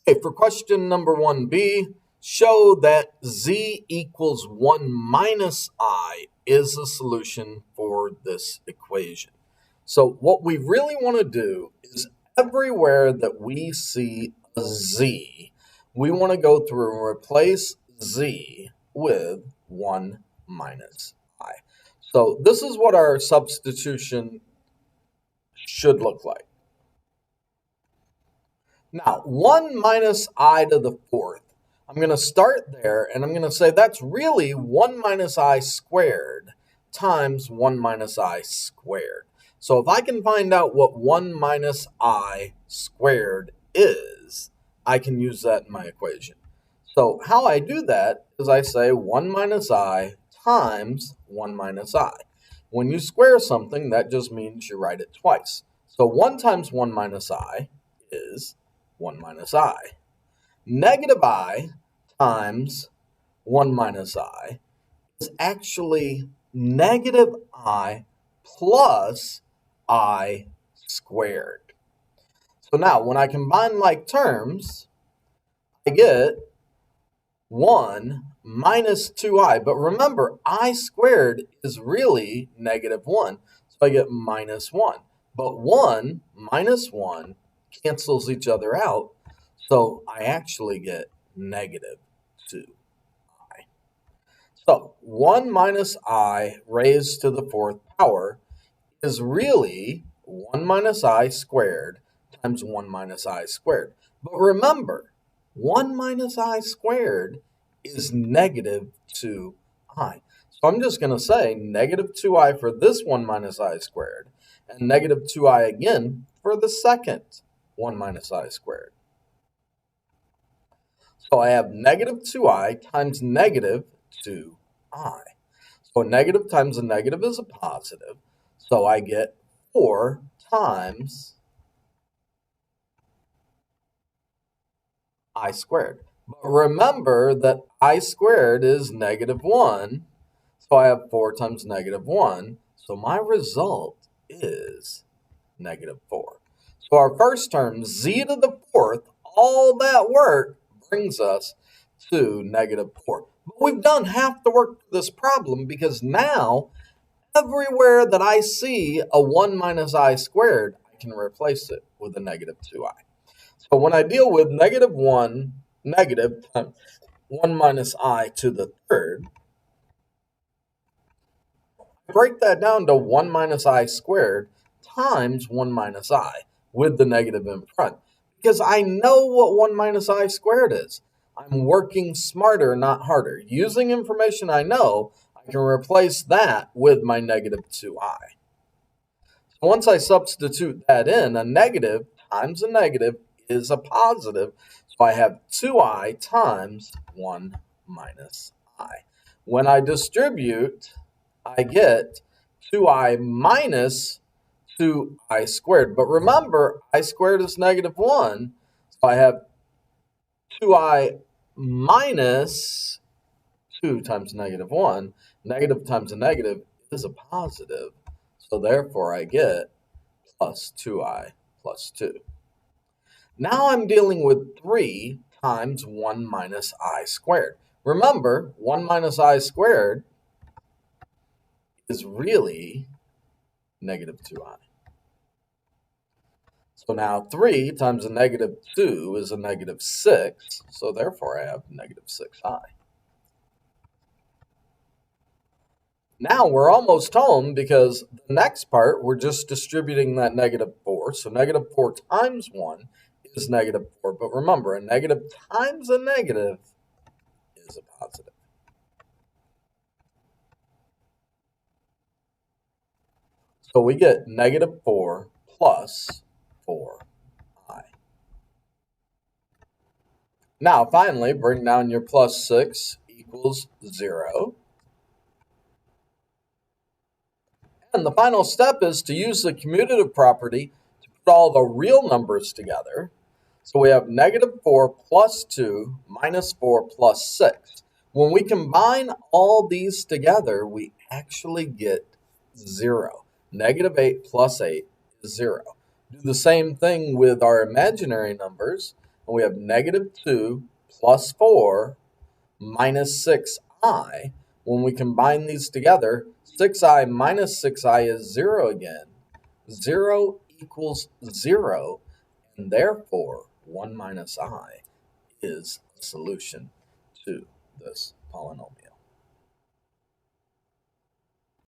Okay, for question number 1b, show that z equals 1 minus I is a solution for this equation. So what we really want to do is everywhere that we see a z, we want to go through and replace z with 1 minus I. So this is what our substitution should look like. Now, 1 minus I to the fourth. I'm going to start there, and I'm going to say that's really 1 minus I squared times 1 minus I squared. So if I can find out what 1 minus I squared is, I can use that in my equation. So how I do that is I say 1 minus I times 1 minus I. When you square something, that just means you write it twice. So 1 times 1 minus I is 1 minus I. Negative I times 1 minus I is actually negative I plus I squared. So now when I combine like terms, I get 1 minus 2I. But remember, I squared is really negative 1. So I get minus 1. But 1 minus 1 cancels each other out. So I actually get negative 2I. So 1 minus I raised to the fourth power is really 1 minus I squared times 1 minus I squared. But remember, 1 minus I squared is negative 2I. So I'm just going to say negative 2I for this 1 minus I squared and negative 2I again for the second 1 minus I squared. So I have negative 2I times negative 2I. So a negative times a negative is a positive. So I get 4 times I squared. But remember that I squared is negative 1. So I have 4 times negative 1. So my result is negative 4. So our first term, z to the fourth, all that work brings us to negative 4. But we've done half the work for this problem because now everywhere that I see a 1 minus I squared, I can replace it with a negative 2I. So when I deal with negative 1, negative 1 minus I to the third, I break that down to 1 minus I squared times 1 minus I with the negative in front. Because I know what 1 minus I squared is. I'm working smarter, not harder. Using information I know, I can replace that with my negative 2I. So once I substitute that in, a negative times a negative is a positive. So I have 2I times 1 minus I. When I distribute, I get 2I minus 2I squared. But remember, I squared is negative 1. So I have 2I minus 2 times negative 1. Negative times a negative is a positive. So therefore, I get plus 2I plus 2. Now I'm dealing with 3 times 1 minus I squared. Remember, 1 minus I squared is really negative 2I. So now 3 times a negative 2 is a negative 6. So therefore, I have negative 6I. Now we're almost home because the next part, we're just distributing that negative 4. So negative 4 times 1 is negative 4. But remember, a negative times a negative is a positive. So we get negative 4 plus 4I. Now, finally, bring down your plus 6 equals 0. And the final step is to use the commutative property to put all the real numbers together. So we have negative 4 plus 2 minus 4 plus 6. When we combine all these together, we actually get 0. Negative 8 plus 8 is 0. Do the same thing with our imaginary numbers. and we have negative 2 plus 4 minus 6i. When we combine these together, 6i minus 6i is 0 again. 0 equals 0, and therefore 1 minus I is a solution to this polynomial.